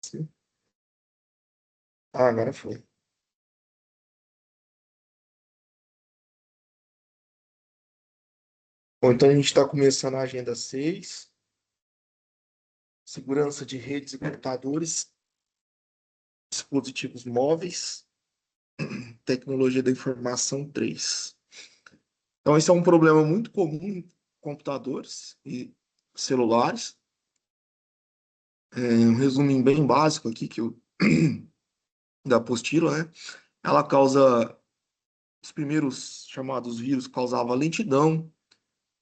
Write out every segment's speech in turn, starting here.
Sim. Ah, agora foi. Bom, então a gente está começando a agenda 6, segurança de redes e computadores, dispositivos móveis, tecnologia da informação 3. Então, esse é um problema muito comum em computadores e celulares. Um resumo bem básico aqui da apostila, né? Ela causa, os primeiros chamados vírus causavam lentidão,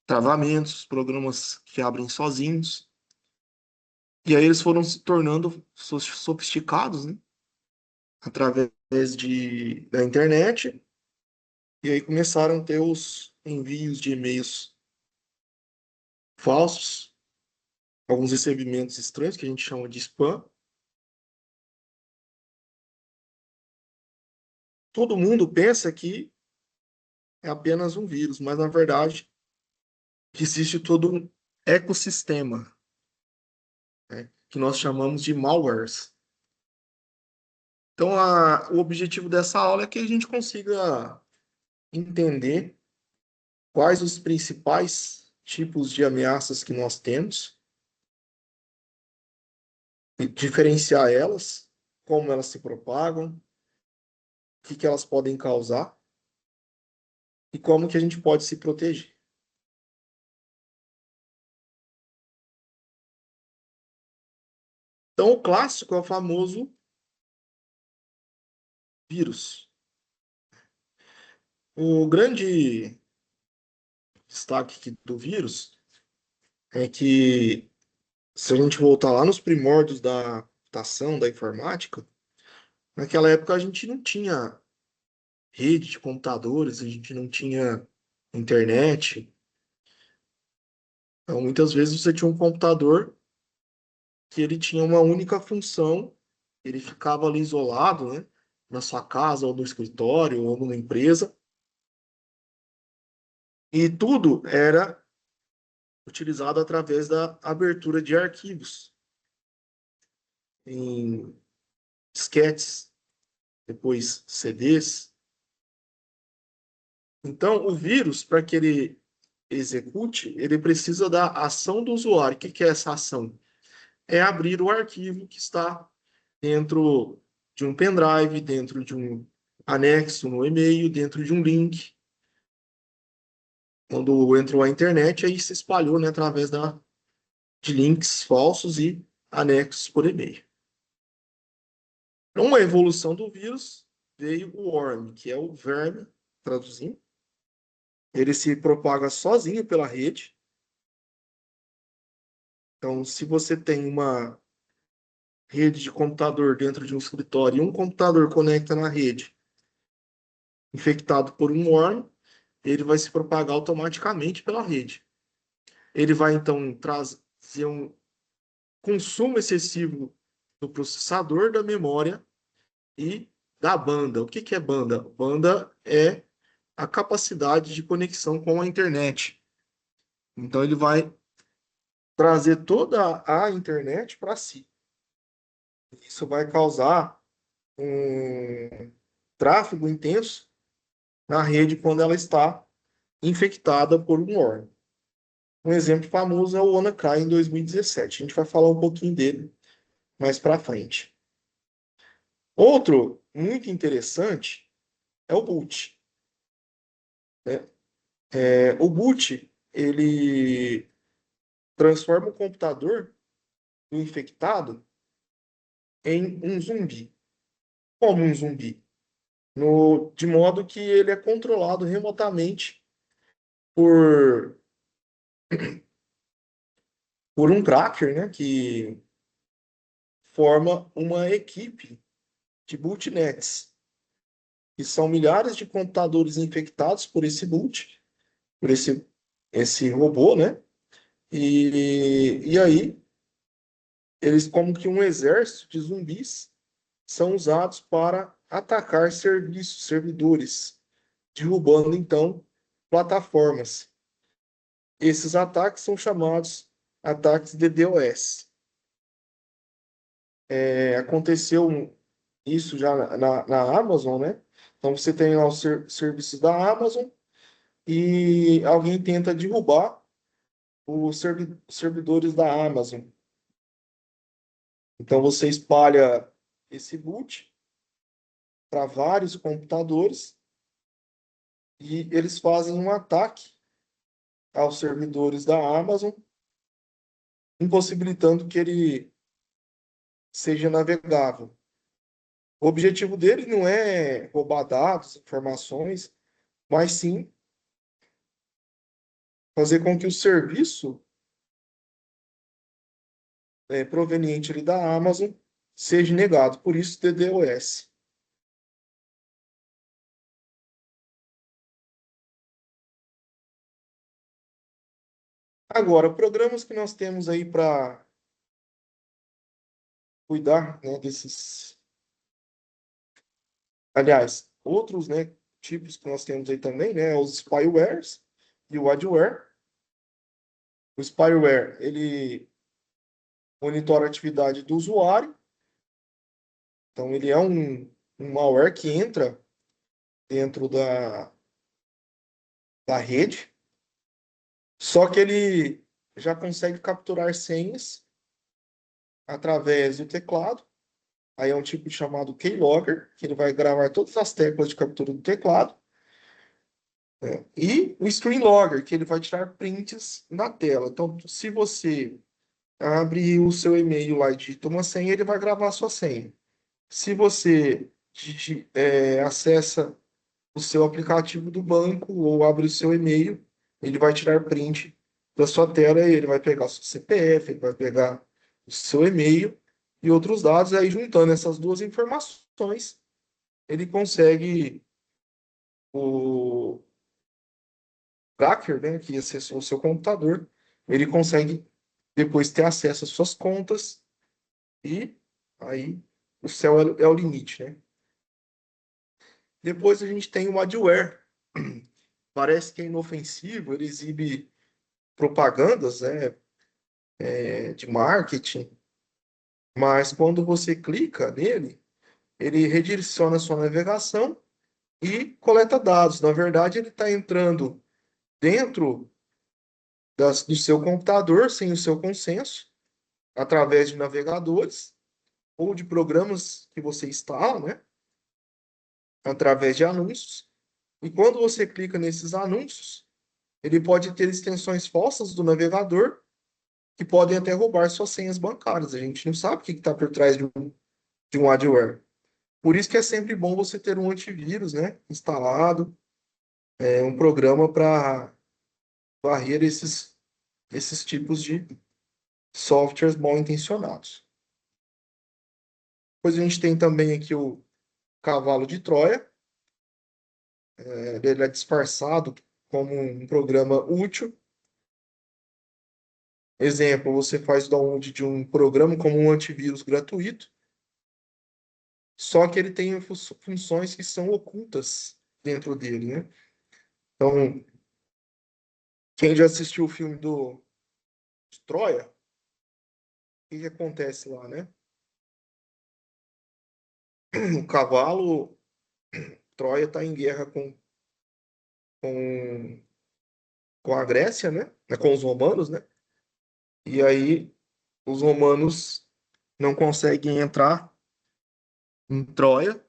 travamentos, programas que abrem sozinhos. E aí eles foram se tornando sofisticados, né? Através da internet. E aí começaram a ter os envios de e-mails falsos, alguns recebimentos estranhos, que a gente chama de spam. Todo mundo pensa que é apenas um vírus, mas na verdade existe todo um ecossistema, né, que nós chamamos de malwares. Então, o objetivo dessa aula é que a gente consiga entender quais os principais tipos de ameaças que nós temos, e diferenciar elas, como elas se propagam, o que elas podem causar e como que a gente pode se proteger. Então, o clássico é o famoso vírus. O grande destaque aqui do vírus é que, se a gente voltar lá nos primórdios da computação, da informática, naquela época a gente não tinha rede de computadores, a gente não tinha internet. Então, muitas vezes você tinha um computador que ele tinha uma única função, ele ficava ali isolado, né, na sua casa, ou no escritório, ou numa empresa, e tudo era utilizado através da abertura de arquivos em disquetes, depois CDs. Então, o vírus, para que ele execute, ele precisa da ação do usuário. O que é essa ação? É abrir o arquivo que está dentro de um pendrive, dentro de um anexo no e-mail, dentro de um link. Quando entrou a internet, aí se espalhou, né, através de links falsos e anexos por e-mail. Uma evolução do vírus veio o worm, que é o verme, traduzindo. Ele se propaga sozinho pela rede. Então, se você tem uma rede de computador dentro de um escritório e um computador conecta na rede, infectado por um worm, ele vai se propagar automaticamente pela rede. Ele vai, então, trazer um consumo excessivo do processador, da memória e da banda. O que é banda? Banda é a capacidade de conexão com a internet. Então, ele vai trazer toda a internet para si. Isso vai causar um tráfego intenso na rede quando ela está infectada por um órgão. Um exemplo famoso é o WannaCry em 2017. A gente vai falar um pouquinho dele mais para frente. Outro muito interessante é o boot, né? O boot, ele transforma o computador do infectado em um zumbi. Como um zumbi? De modo que ele é controlado remotamente por, por um cracker, né, que forma uma equipe de bootnets, que são milhares de computadores infectados por esse boot, por esse robô, né? E aí, eles, como que um exército de zumbis, são usados para atacar serviços, servidores, derrubando então plataformas. Esses ataques são chamados ataques de DDoS. Aconteceu isso já na Amazon, né? Então você tem lá os serviços da Amazon e alguém tenta derrubar os servidores da Amazon. Então você espalha esse boot para vários computadores e eles fazem um ataque aos servidores da Amazon, impossibilitando que ele seja navegável. O objetivo dele não é roubar dados, informações, mas sim fazer com que o serviço proveniente ali da Amazon seja negado. Por isso, DDoS. Agora, programas que nós temos aí para cuidar, né, desses. Aliás, outros, né, tipos que nós temos aí também, né, os spywares e o adware. O spyware, ele monitora a atividade do usuário. Então, ele é um malware que entra dentro da rede, só que ele já consegue capturar senhas através do teclado. Aí é um tipo chamado keylogger, que ele vai gravar todas as teclas de captura do teclado. E o screenlogger, que ele vai tirar prints na tela. Então, se você abre o seu e-mail lá e digita uma senha, ele vai gravar a sua senha. Se você acessa o seu aplicativo do banco ou abre o seu e-mail, ele vai tirar print da sua tela e ele vai pegar o seu CPF, ele vai pegar o seu e-mail e outros dados. Aí, juntando essas duas informações, ele consegue o cracker, né, que acessou o seu computador, ele consegue depois ter acesso às suas contas e aí o céu é o limite, né? Depois a gente tem o adware. Parece que é inofensivo, ele exibe propagandas, né, de marketing, mas quando você clica nele, ele redireciona a sua navegação e coleta dados. Na verdade, ele está entrando dentro do seu computador sem o seu consenso, através de navegadores ou de programas que você instala, né, através de anúncios. E quando você clica nesses anúncios, ele pode ter extensões falsas do navegador que podem até roubar suas senhas bancárias. A gente não sabe o que está por trás de um adware. Por isso que é sempre bom você ter um antivírus, né, instalado, um programa para varrer esses tipos de softwares mal intencionados. Depois a gente tem também aqui o cavalo de Troia. Ele é disfarçado como um programa útil. Exemplo, você faz download de um programa como um antivírus gratuito, só que ele tem funções que são ocultas dentro dele, né? Então, quem já assistiu o filme de Troia, o que acontece lá, né? O cavalo, Troia está em guerra com, com a Grécia, né? Com os romanos, né? E aí os romanos não conseguem entrar em Troia,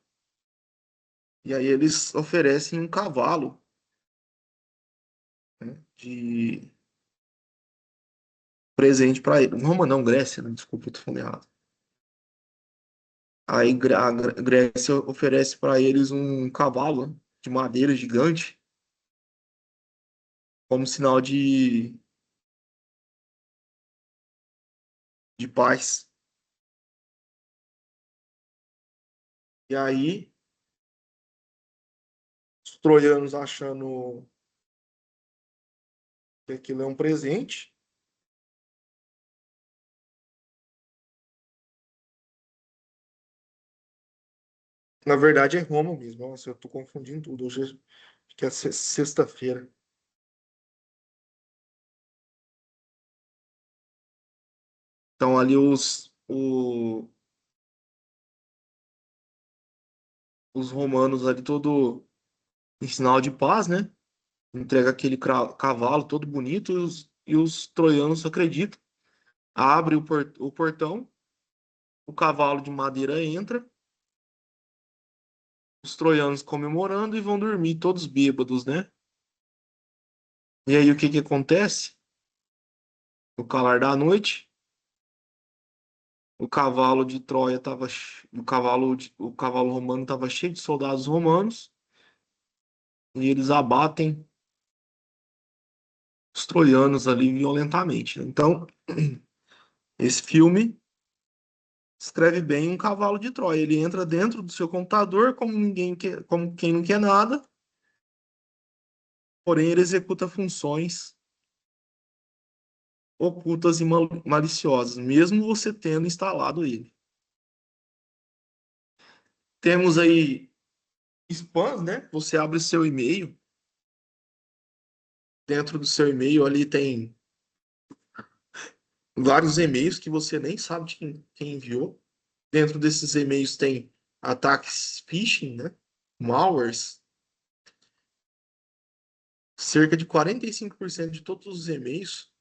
e aí eles oferecem um cavalo, né, de presente para ele. Roma não, Grécia, né? Desculpa, eu tô falando errado. Aí a Grécia oferece para eles um cavalo de madeira gigante como sinal de paz. E aí os troianos achando que aquilo é um presente, na verdade é Roma mesmo. Nossa, eu tô confundindo tudo. Hoje acho que é sexta-feira. Então ali os romanos ali todo em sinal de paz, né? Entrega aquele cavalo todo bonito e os troianos acreditam. Abre o portão, o cavalo de madeira entra, os troianos comemorando e vão dormir todos bêbados, né? E aí o que que acontece? No calar da noite, o cavalo de Troia tava, o cavalo romano estava cheio de soldados romanos e eles abatem os troianos ali violentamente, né? Então, esse filme escreve bem um cavalo de Troia. Ele entra dentro do seu computador como ninguém quer, como quem não quer nada, porém ele executa funções ocultas e maliciosas, mesmo você tendo instalado ele. Temos aí spams, né? Você abre seu e-mail, dentro do seu e-mail ali tem vários e-mails que você nem sabe de quem enviou. Dentro desses e-mails tem ataques phishing, né? Malwares. Cerca de 45% de todos os e-mails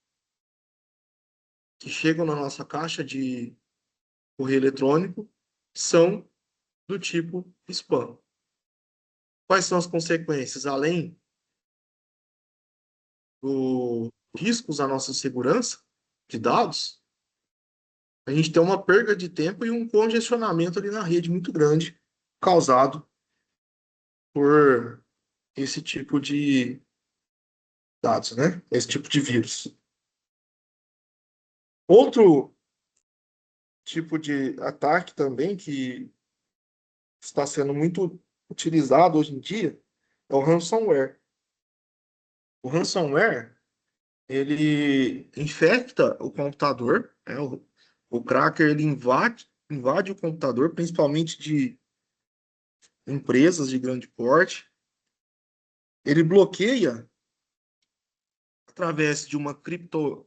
que chegam na nossa caixa de correio eletrônico são do tipo spam. Quais são as consequências? Além dos riscos à nossa segurança de dados, a gente tem uma perda de tempo e um congestionamento ali na rede muito grande, causado por esse tipo de dados, né? Esse tipo de vírus. Outro tipo de ataque também que está sendo muito utilizado hoje em dia é o ransomware. O ransomware, ele infecta o computador, né? O cracker ele invade o computador, principalmente de empresas de grande porte. Ele bloqueia através de uma criptografia,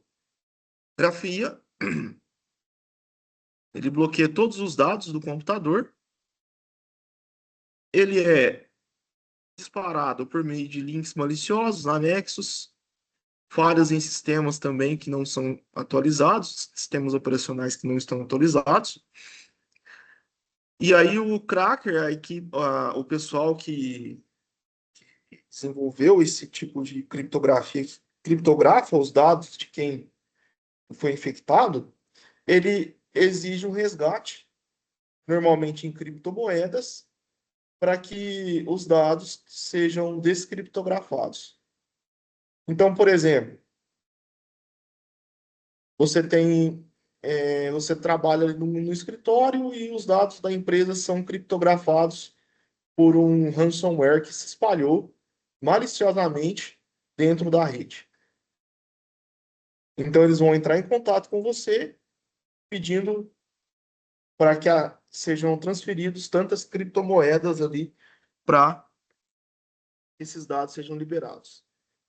ele bloqueia todos os dados do computador. Ele é disparado por meio de links maliciosos, anexos, falhas em sistemas também que não são atualizados, sistemas operacionais que não estão atualizados. E aí o cracker, a equipe, o pessoal que desenvolveu esse tipo de criptografia, criptografa os dados de quem foi infectado, ele exige um resgate, normalmente em criptomoedas, para que os dados sejam descriptografados. Então, por exemplo, você tem, você trabalha no escritório e os dados da empresa são criptografados por um ransomware que se espalhou maliciosamente dentro da rede. Então, eles vão entrar em contato com você pedindo para que sejam transferidos tantas criptomoedas ali para esses dados sejam liberados.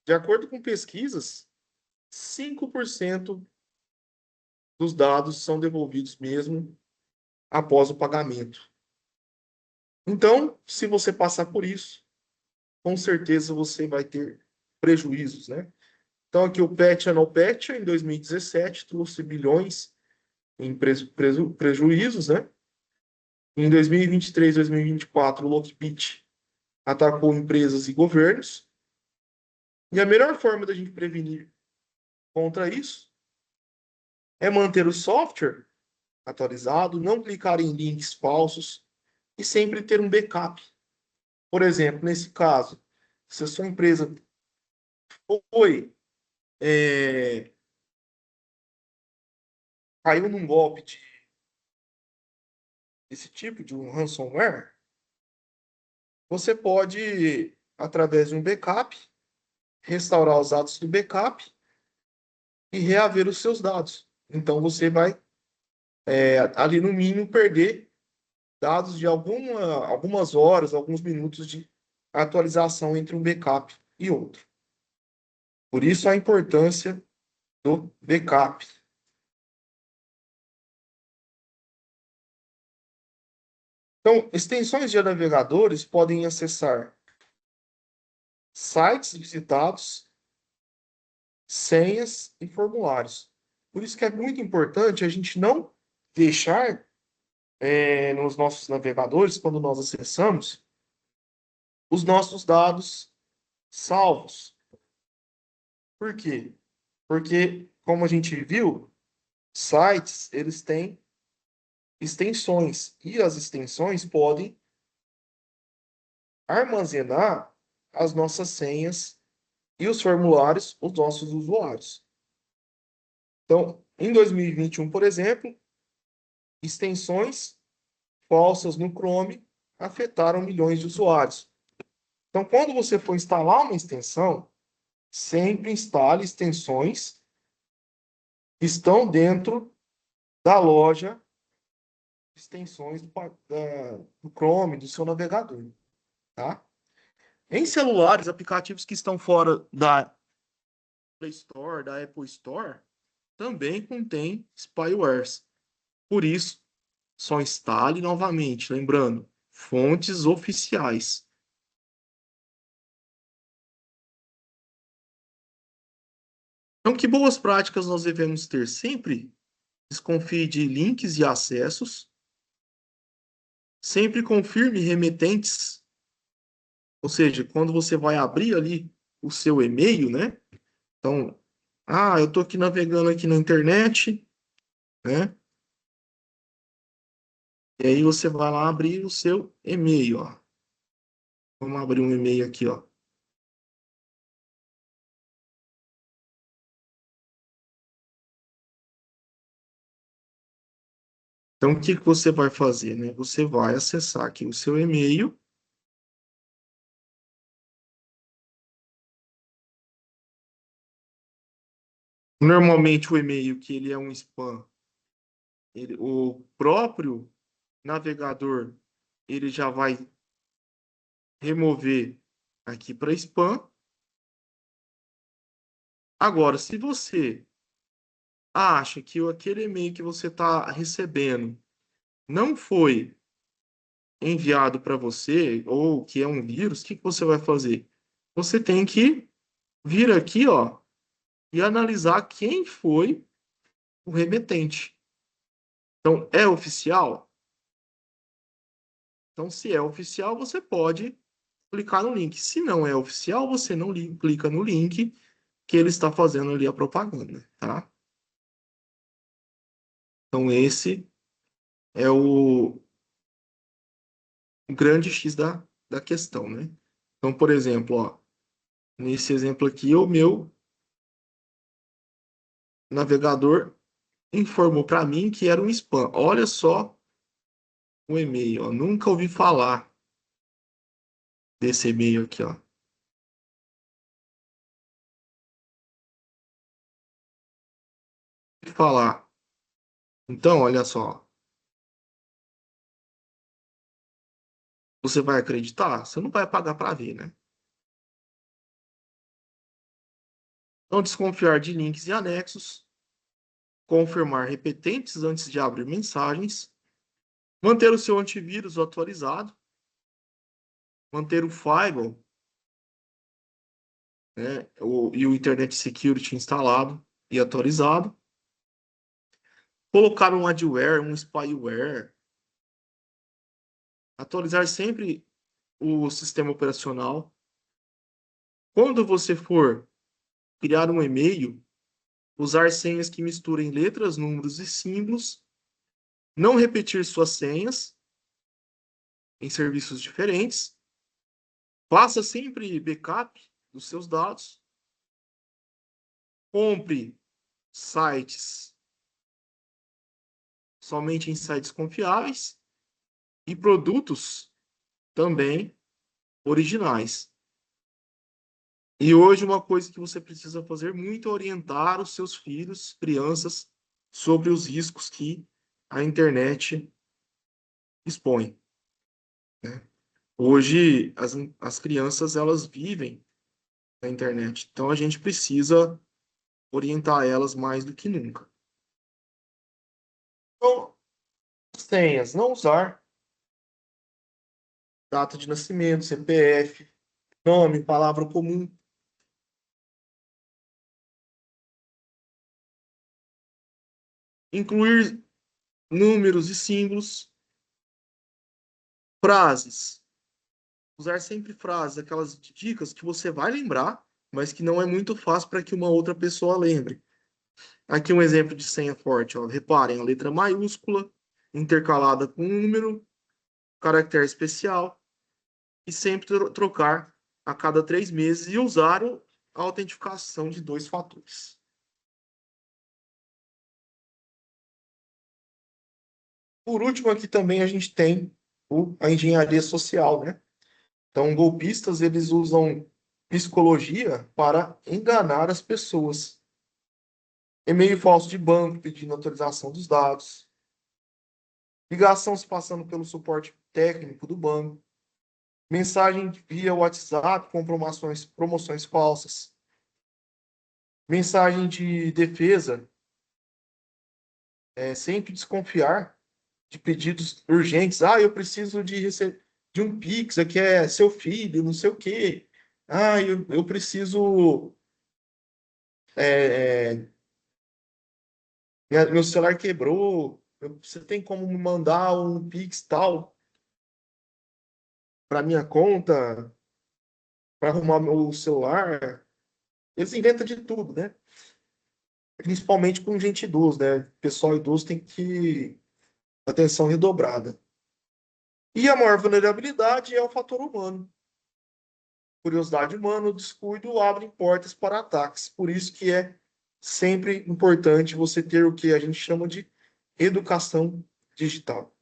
De acordo com pesquisas, 5% dos dados são devolvidos mesmo após o pagamento. Então, se você passar por isso, com certeza você vai ter prejuízos, né? Então, aqui o Petya no Petya, em 2017, trouxe bilhões em prejuízos, né? Em 2023, 2024, o Lockbit atacou empresas e governos. E a melhor forma da gente prevenir contra isso é manter o software atualizado, não clicar em links falsos e sempre ter um backup. Por exemplo, nesse caso, se a sua empresa foi é, caiu num golpe desse tipo, de um ransomware, você pode, através de um backup, restaurar os dados do backup e reaver os seus dados. Então você vai, ali no mínimo, perder dados de algumas horas, alguns minutos de atualização entre um backup e outro. Por isso a importância do backup. Então, extensões de navegadores podem acessar sites visitados, senhas e formulários. Por isso que é muito importante a gente não deixar nos nossos navegadores, quando nós acessamos, os nossos dados salvos. Por quê? Porque, como a gente viu, sites, eles têm extensões, e as extensões podem armazenar as nossas senhas e os formulários dos nossos usuários. Então, em 2021, por exemplo, extensões falsas no Chrome afetaram milhões de usuários. Então, quando você for instalar uma extensão, sempre instale extensões que estão dentro da loja de extensões do Chrome, do seu navegador, tá? Em celulares, aplicativos que estão fora da Play Store, da Apple Store, também contém spywares. Por isso, só instale novamente, lembrando, fontes oficiais. Então, que boas práticas nós devemos ter sempre? Desconfie de links e acessos. Sempre confirme remetentes, ou seja, quando você vai abrir ali o seu e-mail, né? Então, eu estou aqui navegando aqui na internet, né? E aí você vai lá abrir o seu e-mail, ó. Vamos abrir um e-mail aqui, ó. Então, o que que você vai fazer, né? Você vai acessar aqui o seu e-mail. Normalmente o e-mail que ele é um spam, o próprio navegador ele já vai remover aqui para spam. Agora, se você acha que aquele e-mail que você está recebendo não foi enviado para você ou que é um vírus, o que que você vai fazer? Você tem que vir aqui, ó, e analisar quem foi o remetente. Então, é oficial? Então, se é oficial, você pode clicar no link. Se não é oficial, você não clica no link que ele está fazendo ali a propaganda, tá? Então, esse é o grande X da questão, né? Então, por exemplo, ó, nesse exemplo aqui, o meu navegador informou para mim que era um spam. Olha só o e-mail, ó. Nunca ouvi falar desse e-mail aqui, ó. Falar. Então, olha só. Você vai acreditar? Você não vai pagar para ver, né? Não desconfiar de links e anexos. Confirmar repetentes antes de abrir mensagens. Manter o seu antivírus atualizado. Manter o firewall, né, e o Internet Security instalado e atualizado. Colocar um adware, um spyware. Atualizar sempre o sistema operacional. Quando você for criar um e-mail, usar senhas que misturem letras, números e símbolos. Não repetir suas senhas em serviços diferentes. Faça sempre backup dos seus dados. Compre sites somente em sites confiáveis e produtos também originais. E hoje uma coisa que você precisa fazer muito é orientar os seus filhos, crianças, sobre os riscos que a internet expõe, né? Hoje as crianças elas vivem na internet, então a gente precisa orientar elas mais do que nunca. Então, senhas, não usar data de nascimento, CPF, nome, palavra comum. Incluir números e símbolos, frases. Usar sempre frases, aquelas dicas que você vai lembrar, mas que não é muito fácil para que uma outra pessoa lembre. Aqui um exemplo de senha forte, ó. Reparem, a letra maiúscula intercalada com um número, caractere especial, e sempre trocar a cada 3 meses e usar a autentificação de 2 fatores. Por último, aqui também a gente tem a engenharia social, né? Então, golpistas, eles usam psicologia para enganar as pessoas. E-mail falso de banco pedindo autorização dos dados. Ligação se passando pelo suporte técnico do banco. Mensagem via WhatsApp com promoções falsas. Mensagem de defesa, sempre desconfiar de pedidos urgentes. Ah, eu preciso de um Pix, aqui é seu filho, não sei o quê. Ah, eu preciso. é, é, meu celular quebrou. Você tem como me mandar um Pix tal para minha conta, para arrumar meu celular? Eles inventam de tudo, né? Principalmente com gente idosa, né? Pessoal idoso tem que atenção redobrada. E a maior vulnerabilidade é o fator humano. Curiosidade humana, o descuido abrem portas para ataques. Por isso que é sempre importante você ter o que a gente chama de educação digital.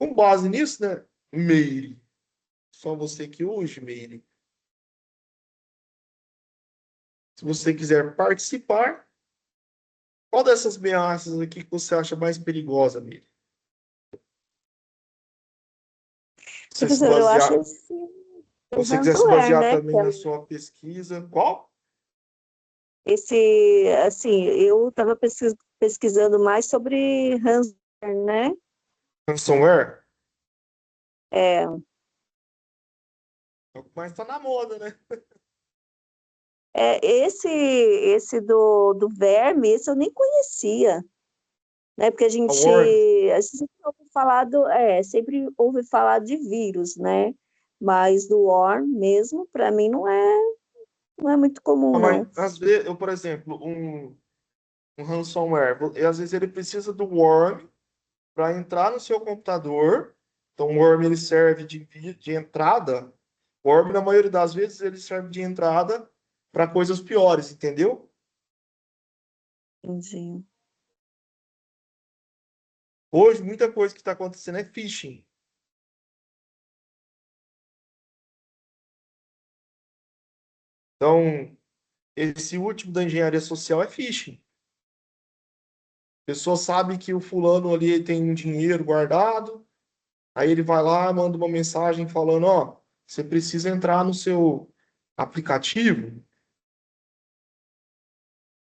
Com base nisso, né, Meire, só você que hoje, Meire. Se você quiser participar, qual dessas ameaças aqui que você acha mais perigosa, Meire? Você se Professor, eu acho basear, esse se o você quiser se ransomware, basear né? também na sua pesquisa, qual? Esse, assim, eu estava pesquisando mais sobre ransomware, né? Ransomware? É, É o que mais está na moda, né? esse do verme, esse eu nem conhecia, né? Porque A Worm. a gente sempre ouve falar de vírus, né? Mas do worm mesmo, para mim, não é muito comum, Ah, mas não. às vezes, eu, por exemplo, um ransomware, e às vezes ele precisa do worm para entrar no seu computador. Então, o worm ele serve de entrada. O worm, na maioria das vezes, ele serve de entrada para coisas piores, entendeu? Entendi. Hoje, muita coisa que está acontecendo é phishing. Então, esse último da engenharia social é phishing. A pessoa sabe que o fulano ali tem um dinheiro guardado, aí ele vai lá, manda uma mensagem falando, ó, você precisa entrar no seu aplicativo.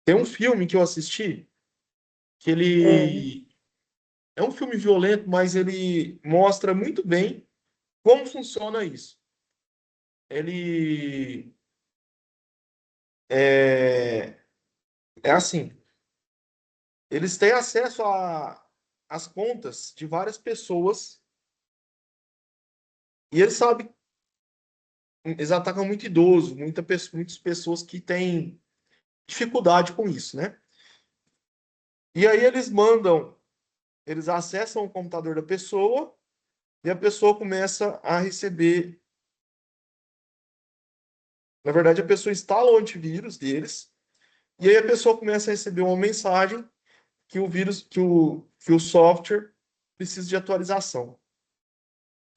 Tem um filme que eu assisti que É, ele é um filme violento, mas ele mostra muito bem como funciona isso. Ele é, é assim, eles têm acesso às contas de várias pessoas e eles sabem, eles atacam muito idoso, muitas pessoas que têm dificuldade com isso, né? E aí eles acessam o computador da pessoa e a pessoa começa a receber. Na verdade, a pessoa instala o antivírus deles e aí a pessoa começa a receber uma mensagem que o vírus, que o software precisa de atualização.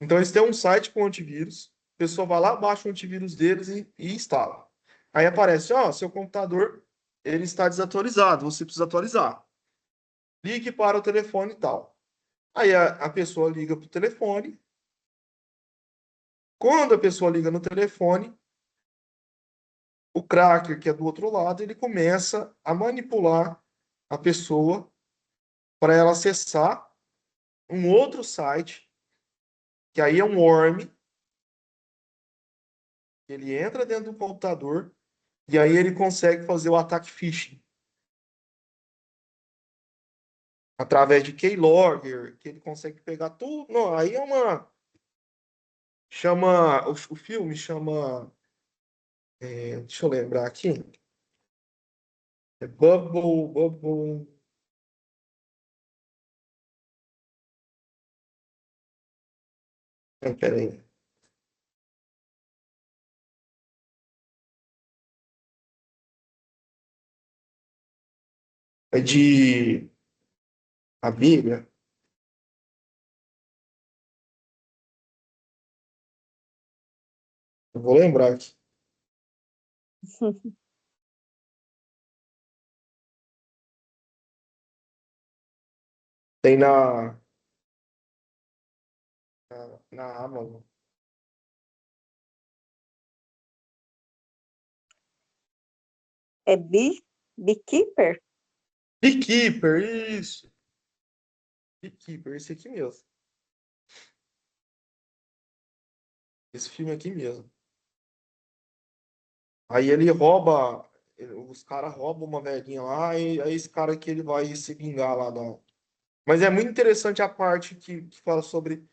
Então, eles têm um site com antivírus, a pessoa vai lá, baixa o antivírus deles e instala. Aí aparece, ó, seu computador ele está desatualizado, você precisa atualizar. Ligue para o telefone e tal. Aí a pessoa liga para o telefone. Quando a pessoa liga no telefone, o cracker, que é do outro lado, ele começa a manipular a pessoa para ela acessar um outro site, que aí é um worm, ele entra dentro do computador e aí ele consegue fazer o ataque phishing através de keylogger, que ele consegue pegar tudo. Não, aí é uma chama o filme chama, deixa eu lembrar aqui, é Bubble, peraí. É de a Bíblia. Eu vou lembrar aqui. Tem na Amazon. É Beekeeper? Beekeeper, isso. Beekeeper, esse aqui mesmo. Esse filme aqui mesmo. Aí ele rouba, os caras roubam uma velhinha lá, e aí esse cara aqui ele vai se vingar lá da. Mas é muito interessante a parte que fala sobre.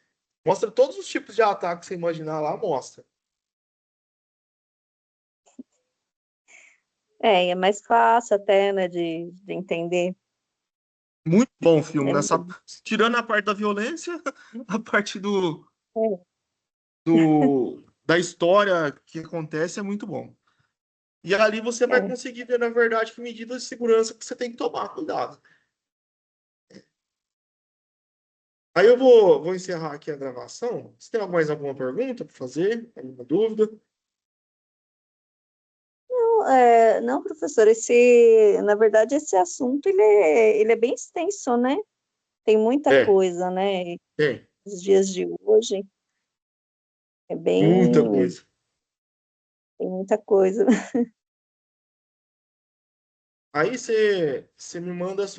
Mostra todos os tipos de ataque que você imaginar lá, mostra. É mais fácil até, né, de entender. Muito bom o filme. É Nessa. muito, Tirando a parte da violência, a parte é, da história que acontece é muito bom. E ali você vai é. conseguir ver, na verdade, que medidas de segurança que você tem que tomar cuidado. Aí eu vou encerrar aqui a gravação. Você tem mais alguma pergunta para fazer? Alguma dúvida? Não, professor, na verdade, esse assunto, ele é bem extenso, né? Tem muita É, coisa, né? tem. Nos dias de hoje, é Muita bem, coisa. tem muita coisa. Aí você me manda